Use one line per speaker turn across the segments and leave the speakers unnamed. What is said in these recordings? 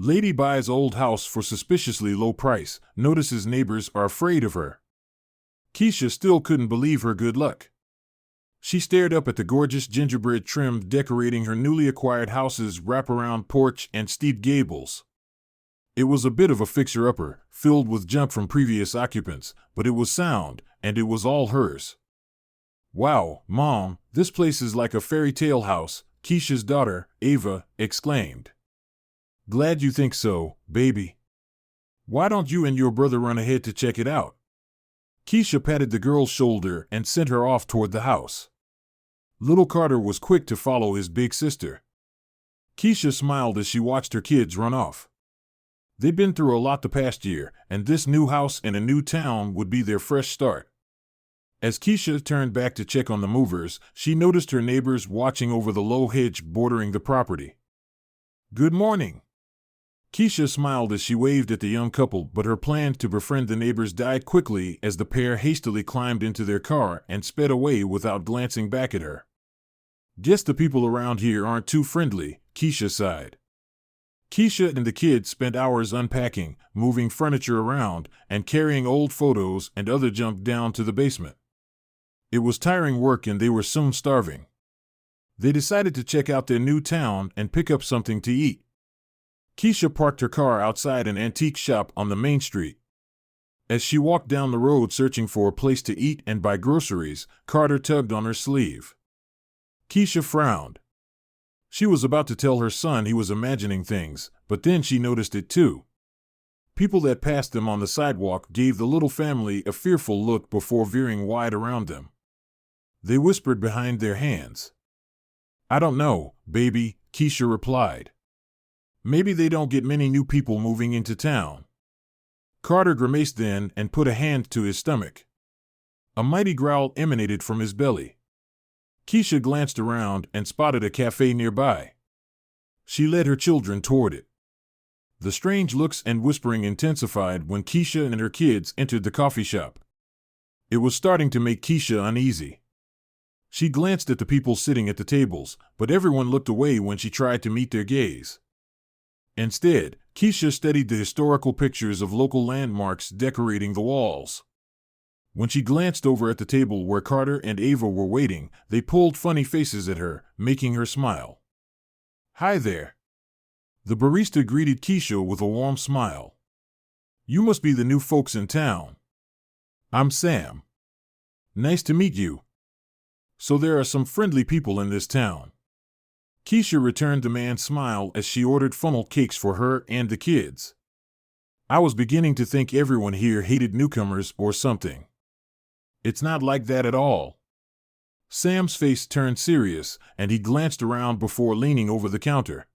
Lady buys old house for suspiciously low price, notices neighbors are afraid of her. Keisha still couldn't believe her good luck. She stared up at the gorgeous gingerbread trim decorating her newly acquired house's wraparound porch and steep gables. It was a bit of a fixer-upper, filled with junk from previous occupants, but it was sound, and it was all hers. "Wow, Mom, this place is like a fairy tale house," Keisha's daughter, Ava, exclaimed. "Glad you think so, baby. Why don't you and your brother run ahead to check it out?" Keisha patted the girl's shoulder and sent her off toward the house. Little Carter was quick to follow his big sister. Keisha smiled as she watched her kids run off. They'd been through a lot the past year, and this new house in a new town would be their fresh start. As Keisha turned back to check on the movers, she noticed her neighbors watching over the low hedge bordering the property. "Good morning." Keisha smiled as she waved at the young couple, but her plan to befriend the neighbors died quickly as the pair hastily climbed into their car and sped away without glancing back at her. "Guess the people around here aren't too friendly," Keisha sighed. Keisha and the kids spent hours unpacking, moving furniture around, and carrying old photos and other junk down to the basement. It was tiring work and they were soon starving. They decided to check out their new town and pick up something to eat. Keisha parked her car outside an antique shop on the main street. As she walked down the road searching for a place to eat and buy groceries, Carter tugged on her sleeve. Keisha frowned. She was about to tell her son he was imagining things, but then she noticed it too. People that passed them on the sidewalk gave the little family a fearful look before veering wide around them. They whispered behind their hands. "I don't know, baby," Keisha replied. "Maybe they don't get many new people moving into town." Carter grimaced then and put a hand to his stomach. A mighty growl emanated from his belly. Keisha glanced around and spotted a cafe nearby. She led her children toward it. The strange looks and whispering intensified when Keisha and her kids entered the coffee shop. It was starting to make Keisha uneasy. She glanced at the people sitting at the tables, but everyone looked away when she tried to meet their gaze. Instead, Keisha studied the historical pictures of local landmarks decorating the walls. When she glanced over at the table where Carter and Ava were waiting, they pulled funny faces at her, making her smile. "Hi there." The barista greeted Keisha with a warm smile. "You must be the new folks in town." "I'm Sam." "Nice to meet you. So there are some friendly people in this town." Keisha returned the man's smile as she ordered funnel cakes for her and the kids. "I was beginning to think everyone here hated newcomers or something. It's not like that at all." Sam's face turned serious, and he glanced around before leaning over the counter.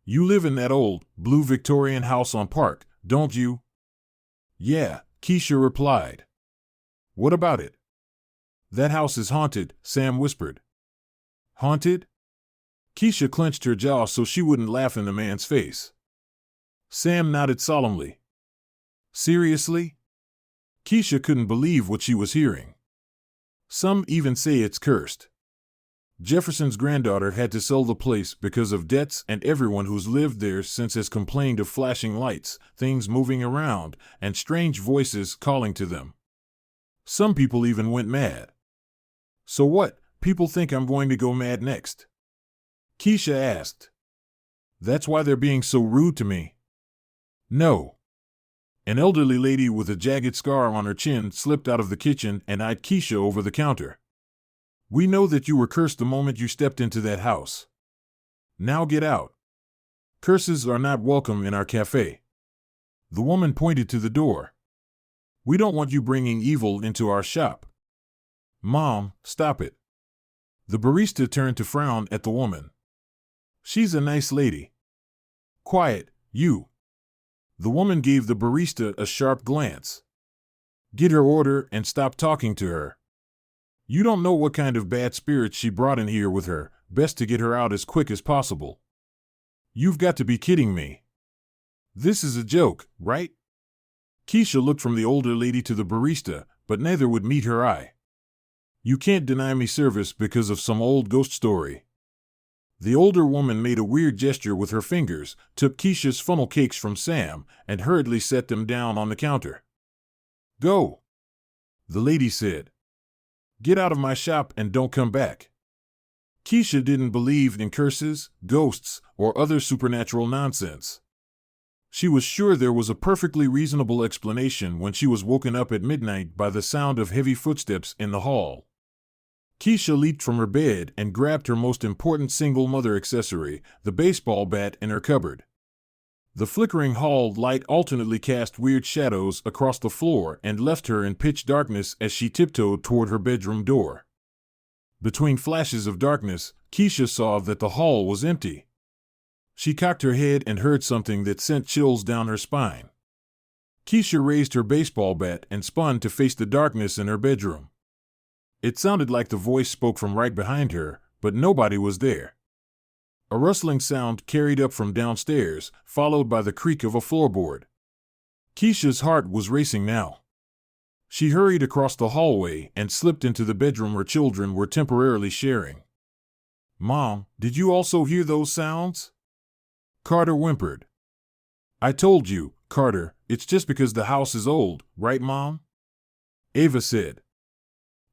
"You live in that old, blue Victorian house on Park, don't you?" "Yeah," Keisha replied. "What about it?" "That house is haunted," Sam whispered. "Haunted?" Keisha clenched her jaw so she wouldn't laugh in the man's face. Sam nodded solemnly. "Seriously?" Keisha couldn't believe what she was hearing. "Some even say it's cursed. Jefferson's granddaughter had to sell the place because of debts, and everyone who's lived there since has complained of flashing lights, things moving around, and strange voices calling to them. Some people even went mad." "So what, people think I'm going to go mad next?" Keisha asked. "That's why they're being so rude to me." "No." An elderly lady with a jagged scar on her chin slipped out of the kitchen and eyed Keisha over the counter. "We know that you were cursed the moment you stepped into that house. Now get out. Curses are not welcome in our cafe." The woman pointed to the door. "We don't want you bringing evil into our shop." "Mom, stop it." The barista turned to frown at the woman. "She's a nice lady." "Quiet, you." The woman gave the barista a sharp glance. "Get her order and stop talking to her. You don't know what kind of bad spirits she brought in here with her. Best to get her out as quick as possible." "You've got to be kidding me. This is a joke, right?" Keisha looked from the older lady to the barista, but neither would meet her eye. "You can't deny me service because of some old ghost story." The older woman made a weird gesture with her fingers, took Keisha's funnel cakes from Sam, and hurriedly set them down on the counter. "Go," the lady said. "Get out of my shop and don't come back." Keisha didn't believe in curses, ghosts, or other supernatural nonsense. She was sure there was a perfectly reasonable explanation when she was woken up at midnight by the sound of heavy footsteps in the hall. Keisha leaped from her bed and grabbed her most important single mother accessory, the baseball bat in her cupboard. The flickering hall light alternately cast weird shadows across the floor and left her in pitch darkness as she tiptoed toward her bedroom door. Between flashes of darkness, Keisha saw that the hall was empty. She cocked her head and heard something that sent chills down her spine. Keisha raised her baseball bat and spun to face the darkness in her bedroom. It sounded like the voice spoke from right behind her, but nobody was there. A rustling sound carried up from downstairs, followed by the creak of a floorboard. Keisha's heart was racing now. She hurried across the hallway and slipped into the bedroom her children were temporarily sharing. "Mom, did you also hear those sounds?" Carter whimpered. "I told you, Carter, it's just because the house is old, right, Mom?" Ava said.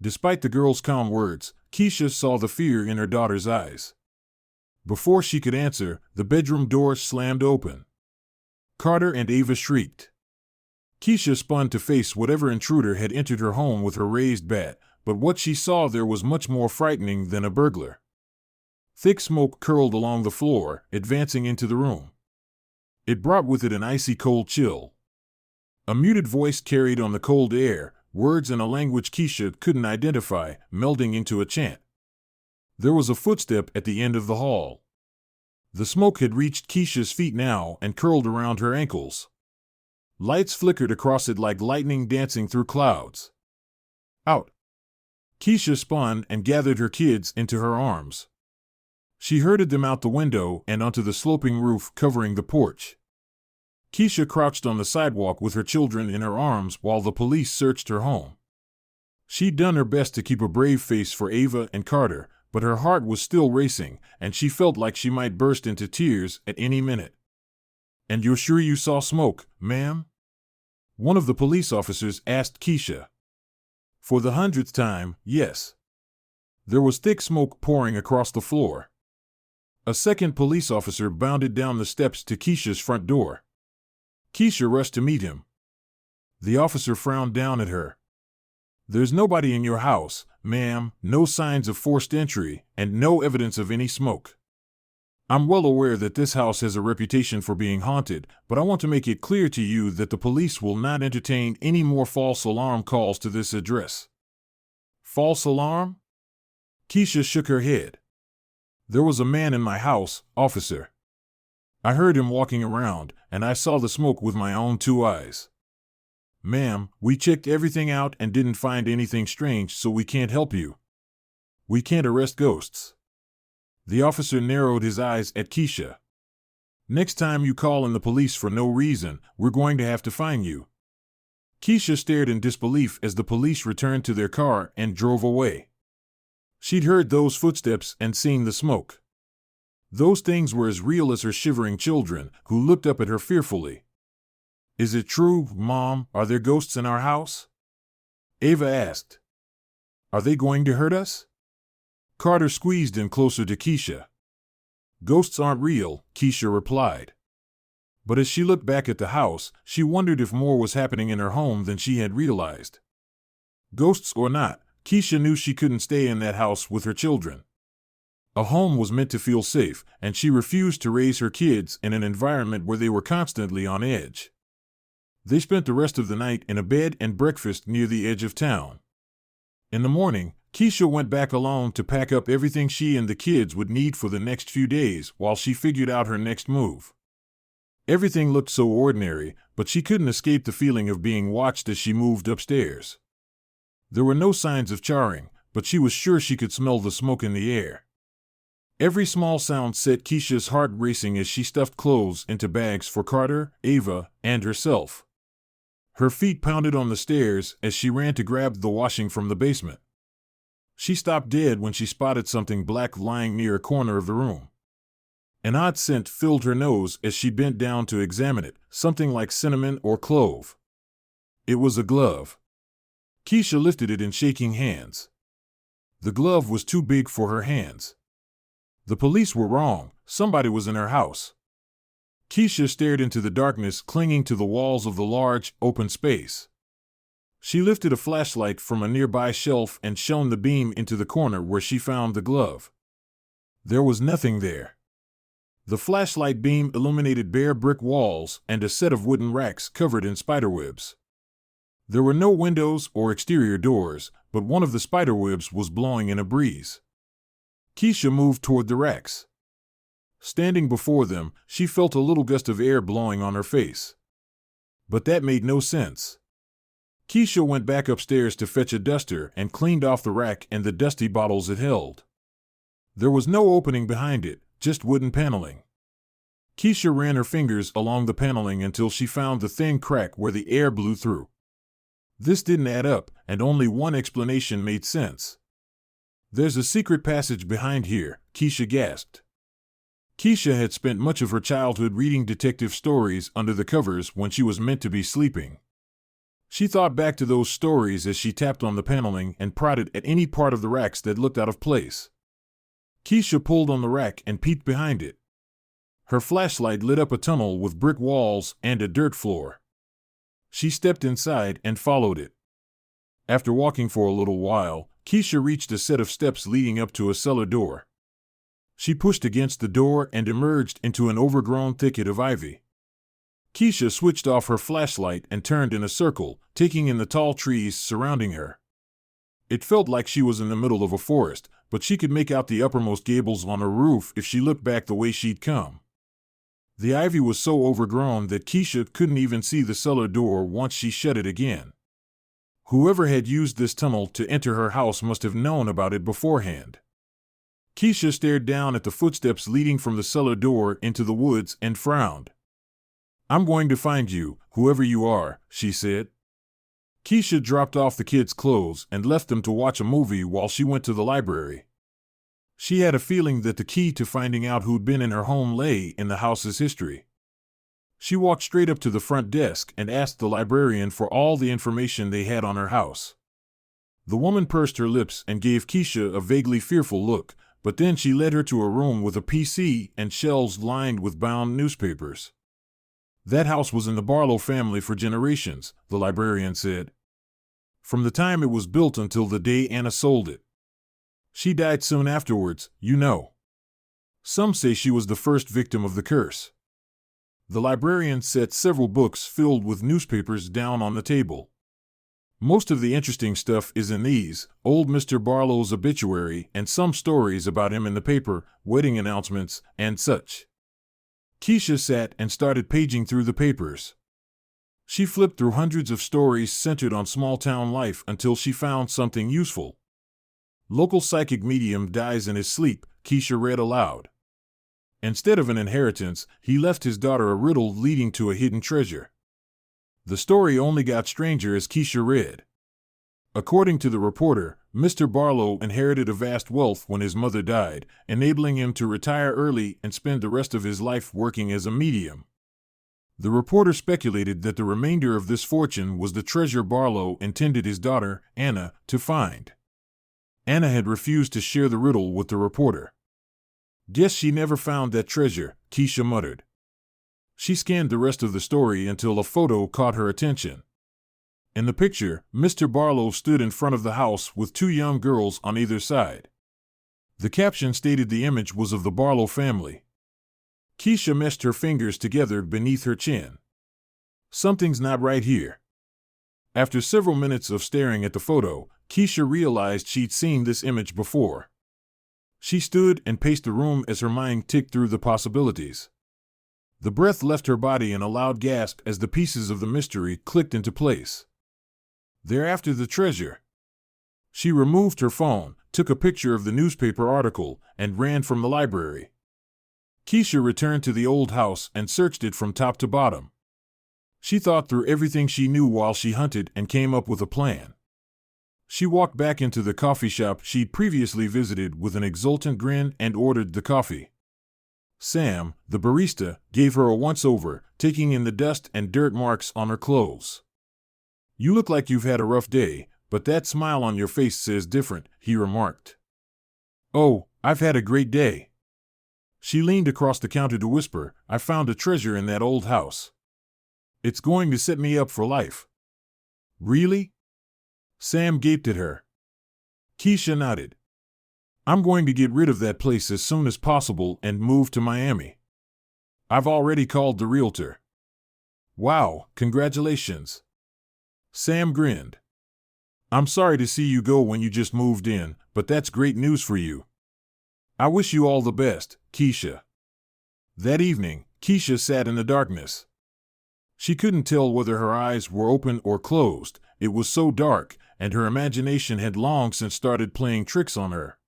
Despite the girl's calm words, Keisha saw the fear in her daughter's eyes. Before she could answer, the bedroom door slammed open. Carter and Ava shrieked. Keisha spun to face whatever intruder had entered her home with her raised bat, but what she saw there was much more frightening than a burglar. Thick smoke curled along the floor, advancing into the room. It brought with it an icy cold chill. A muted voice carried on the cold air, words in a language Keisha couldn't identify, melding into a chant. There was a footstep at the end of the hall. The smoke had reached Keisha's feet now and curled around her ankles. Lights flickered across it like lightning dancing through clouds. "Out!" Keisha spun and gathered her kids into her arms. She herded them out the window and onto the sloping roof covering the porch. Keisha crouched on the sidewalk with her children in her arms while the police searched her home. She'd done her best to keep a brave face for Ava and Carter, but her heart was still racing, and she felt like she might burst into tears at any minute. "And you're sure you saw smoke, ma'am?" one of the police officers asked Keisha. For the 100th time, yes. There was thick smoke pouring across the floor. A second police officer bounded down the steps to Keisha's front door. Keisha rushed to meet him. The officer frowned down at her. "There's nobody in your house, ma'am, no signs of forced entry, and no evidence of any smoke. I'm well aware that this house has a reputation for being haunted, but I want to make it clear to you that the police will not entertain any more false alarm calls to this address." "False alarm?" Keisha shook her head. "There was a man in my house, officer. I heard him walking around, and I saw the smoke with my own 2 eyes. Ma'am, we checked everything out and didn't find anything strange, so we can't help you. We can't arrest ghosts." The officer narrowed his eyes at Keisha. "Next time you call in the police for no reason, we're going to have to fine you." Keisha stared in disbelief as the police returned to their car and drove away. She'd heard those footsteps and seen the smoke. Those things were as real as her shivering children, who looked up at her fearfully. "Is it true, Mom? Are there ghosts in our house?" Ava asked. "Are they going to hurt us?" Carter squeezed in closer to Keisha. "Ghosts aren't real," Keisha replied. But as she looked back at the house, she wondered if more was happening in her home than she had realized. Ghosts or not, Keisha knew she couldn't stay in that house with her children. A home was meant to feel safe, and she refused to raise her kids in an environment where they were constantly on edge. They spent the rest of the night in a bed and breakfast near the edge of town. In the morning, Keisha went back alone to pack up everything she and the kids would need for the next few days while she figured out her next move. Everything looked so ordinary, but she couldn't escape the feeling of being watched as she moved upstairs. There were no signs of charring, but she was sure she could smell the smoke in the air. Every small sound set Keisha's heart racing as she stuffed clothes into bags for Carter, Ava, and herself. Her feet pounded on the stairs as she ran to grab the washing from the basement. She stopped dead when she spotted something black lying near a corner of the room. An odd scent filled her nose as she bent down to examine it, something like cinnamon or clove. It was a glove. Keisha lifted it in shaking hands. The glove was too big for her hands. The police were wrong. Somebody was in her house. Keisha stared into the darkness, clinging to the walls of the large, open space. She lifted a flashlight from a nearby shelf and shone the beam into the corner where she found the glove. There was nothing there. The flashlight beam illuminated bare brick walls and a set of wooden racks covered in spiderwebs. There were no windows or exterior doors, but one of the spiderwebs was blowing in a breeze. Keisha moved toward the racks. Standing before them, she felt a little gust of air blowing on her face. But that made no sense. Keisha went back upstairs to fetch a duster and cleaned off the rack and the dusty bottles it held. There was no opening behind it, just wooden paneling. Keisha ran her fingers along the paneling until she found the thin crack where the air blew through. This didn't add up, and only one explanation made sense. "There's a secret passage behind here," Keisha gasped. Keisha had spent much of her childhood reading detective stories under the covers when she was meant to be sleeping. She thought back to those stories as she tapped on the paneling and prodded at any part of the racks that looked out of place. Keisha pulled on the rack and peeked behind it. Her flashlight lit up a tunnel with brick walls and a dirt floor. She stepped inside and followed it. After walking for a little while, Keisha reached a set of steps leading up to a cellar door. She pushed against the door and emerged into an overgrown thicket of ivy. Keisha switched off her flashlight and turned in a circle, taking in the tall trees surrounding her. It felt like she was in the middle of a forest, but she could make out the uppermost gables on her roof if she looked back the way she'd come. The ivy was so overgrown that Keisha couldn't even see the cellar door once she shut it again. Whoever had used this tunnel to enter her house must have known about it beforehand. Keisha stared down at the footsteps leading from the cellar door into the woods and frowned. "I'm going to find you, whoever you are," she said. Keisha dropped off the kids' clothes and left them to watch a movie while she went to the library. She had a feeling that the key to finding out who'd been in her home lay in the house's history. She walked straight up to the front desk and asked the librarian for all the information they had on her house. The woman pursed her lips and gave Keisha a vaguely fearful look, but then she led her to a room with a PC and shelves lined with bound newspapers. "That house was in the Barlow family for generations," the librarian said. "From the time it was built until the day Anna sold it. She died soon afterwards, you know. Some say she was the first victim of the curse." The librarian set several books filled with newspapers down on the table. "Most of the interesting stuff is in these, old Mr. Barlow's obituary and some stories about him in the paper, wedding announcements, and such." Keisha sat and started paging through the papers. She flipped through hundreds of stories centered on small-town life until she found something useful. "Local psychic medium dies in his sleep," Keisha read aloud. "Instead of an inheritance, he left his daughter a riddle leading to a hidden treasure." The story only got stranger as Keisha read. According to the reporter, Mr. Barlow inherited a vast wealth when his mother died, enabling him to retire early and spend the rest of his life working as a medium. The reporter speculated that the remainder of this fortune was the treasure Barlow intended his daughter, Anna, to find. Anna had refused to share the riddle with the reporter. "Guess she never found that treasure," Keisha muttered. She scanned the rest of the story until a photo caught her attention. In the picture, Mr. Barlow stood in front of the house with two young girls on either side. The caption stated the image was of the Barlow family. Keisha meshed her fingers together beneath her chin. "Something's not right here." After several minutes of staring at the photo, Keisha realized she'd seen this image before. She stood and paced the room as her mind ticked through the possibilities. The breath left her body in a loud gasp as the pieces of the mystery clicked into place. They're after the treasure. She removed her phone, took a picture of the newspaper article, and ran from the library. Keisha returned to the old house and searched it from top to bottom. She thought through everything she knew while she hunted and came up with a plan. She walked back into the coffee shop she'd previously visited with an exultant grin and ordered the coffee. Sam, the barista, gave her a once-over, taking in the dust and dirt marks on her clothes. "You look like you've had a rough day, but that smile on your face says different," he remarked. "Oh, I've had a great day." She leaned across the counter to whisper, "I found a treasure in that old house. It's going to set me up for life." "Really?" Sam gaped at her. Keisha nodded. "I'm going to get rid of that place as soon as possible and move to Miami. I've already called the realtor." "Wow, congratulations." Sam grinned. "I'm sorry to see you go when you just moved in, but that's great news for you. I wish you all the best, Keisha." That evening, Keisha sat in the darkness. She couldn't tell whether her eyes were open or closed. It was so dark, and her imagination had long since started playing tricks on her.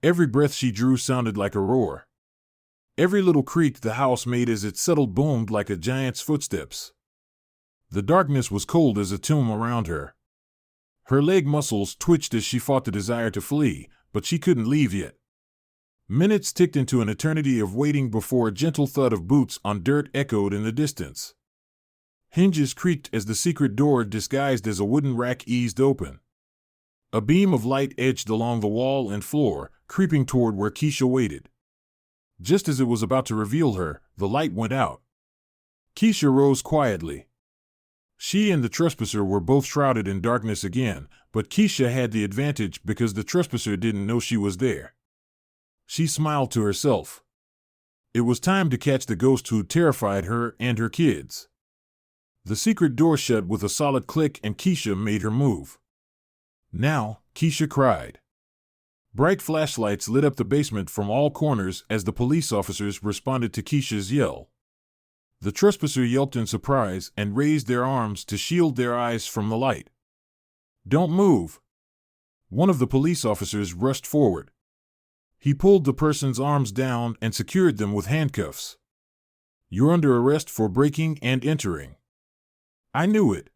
Every breath she drew sounded like a roar. Every little creak the house made as it settled boomed like a giant's footsteps. The darkness was cold as a tomb around her. Her leg muscles twitched as she fought the desire to flee, but she couldn't leave yet. Minutes ticked into an eternity of waiting before a gentle thud of boots on dirt echoed in the distance. Hinges creaked as the secret door disguised as a wooden rack eased open. A beam of light edged along the wall and floor, creeping toward where Keisha waited. Just as it was about to reveal her, the light went out. Keisha rose quietly. She and the trespasser were both shrouded in darkness again, but Keisha had the advantage because the trespasser didn't know she was there. She smiled to herself. It was time to catch the ghost who terrified her and her kids. The secret door shut with a solid click and Keisha made her move. "Now," Keisha cried. Bright flashlights lit up the basement from all corners as the police officers responded to Keisha's yell. The trespasser yelped in surprise and raised their arms to shield their eyes from the light. "Don't move!" One of the police officers rushed forward. He pulled the person's arms down and secured them with handcuffs. "You're under arrest for breaking and entering." "I knew it."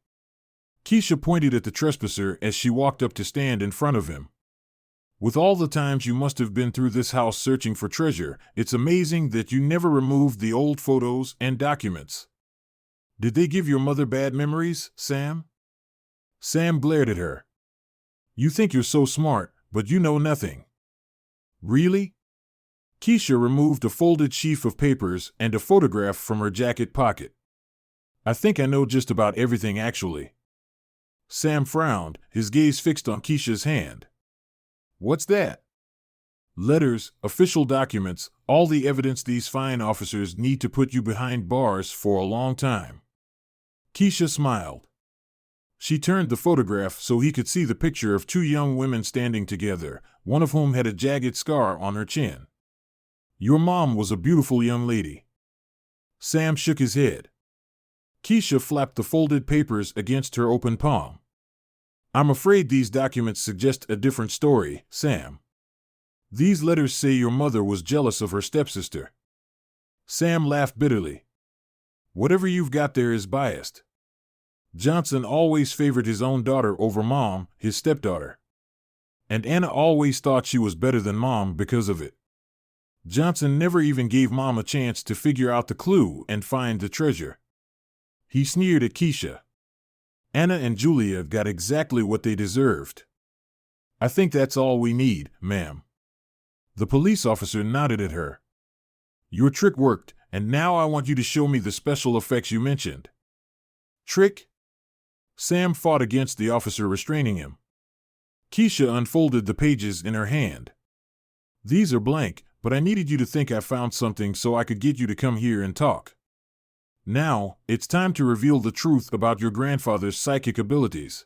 Keisha pointed at the trespasser as she walked up to stand in front of him. "With all the times you must have been through this house searching for treasure, it's amazing that you never removed the old photos and documents. Did they give your mother bad memories, Sam?" Sam glared at her. "You think you're so smart, but you know nothing." "Really?" Keisha removed a folded sheaf of papers and a photograph from her jacket pocket. "I think I know just about everything, actually." Sam frowned, his gaze fixed on Keisha's hand. "What's that?" "Letters, official documents, all the evidence these fine officers need to put you behind bars for a long time." Keisha smiled. She turned the photograph so he could see the picture of two young women standing together, one of whom had a jagged scar on her chin. "Your mom was a beautiful young lady." Sam shook his head. Keisha flapped the folded papers against her open palm. "I'm afraid these documents suggest a different story, Sam. These letters say your mother was jealous of her stepsister." Sam laughed bitterly. "Whatever you've got there is biased. Johnson always favored his own daughter over Mom, his stepdaughter. And Anna always thought she was better than Mom because of it. Johnson never even gave Mom a chance to figure out the clue and find the treasure." He sneered at Keisha. "Anna and Julia got exactly what they deserved. I think that's all we need, ma'am." The police officer nodded at her. "Your trick worked, and now I want you to show me the special effects you mentioned." "Trick?" Sam fought against the officer restraining him. Keisha unfolded the pages in her hand. "These are blank, but I needed you to think I found something so I could get you to come here and talk. Now, it's time to reveal the truth about your grandfather's psychic abilities."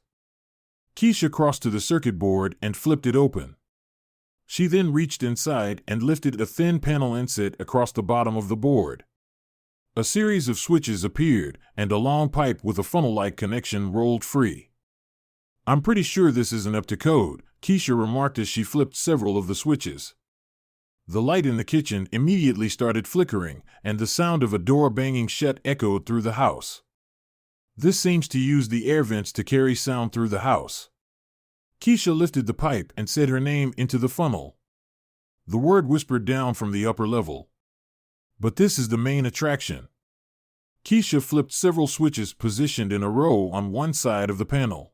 Keisha crossed to the circuit board and flipped it open. She then reached inside and lifted a thin panel inset across the bottom of the board. A series of switches appeared, and a long pipe with a funnel-like connection rolled free. "I'm pretty sure this isn't up to code," Keisha remarked as she flipped several of the switches. The light in the kitchen immediately started flickering, and the sound of a door banging shut echoed through the house. "This seems to use the air vents to carry sound through the house." Keisha lifted the pipe and said her name into the funnel. The word whispered down from the upper level. But this is the main attraction. Keisha flipped several switches positioned in a row on one side of the panel.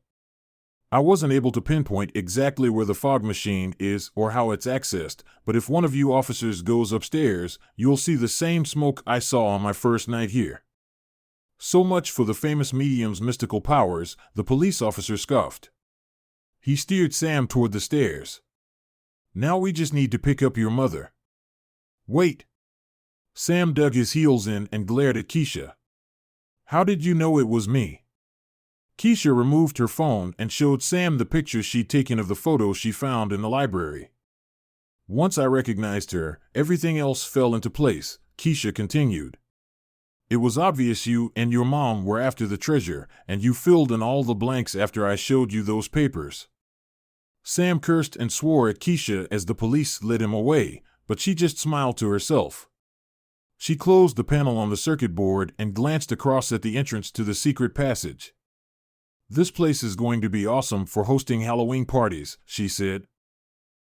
I wasn't able to pinpoint exactly where the fog machine is or how it's accessed, but if one of you officers goes upstairs, you'll see the same smoke I saw on my first night here. So much for the famous medium's mystical powers, the police officer scoffed. He steered Sam toward the stairs. Now we just need to pick up your mother. Wait. Sam dug his heels in and glared at Keisha. How did you know it was me? Keisha removed her phone and showed Sam the pictures she'd taken of the photos she found in the library. Once I recognized her, everything else fell into place, Keisha continued. It was obvious you and your mom were after the treasure, and you filled in all the blanks after I showed you those papers. Sam cursed and swore at Keisha as the police led him away, but she just smiled to herself. She closed the panel on the circuit board and glanced across at the entrance to the secret passage. This place is going to be awesome for hosting Halloween parties, she said.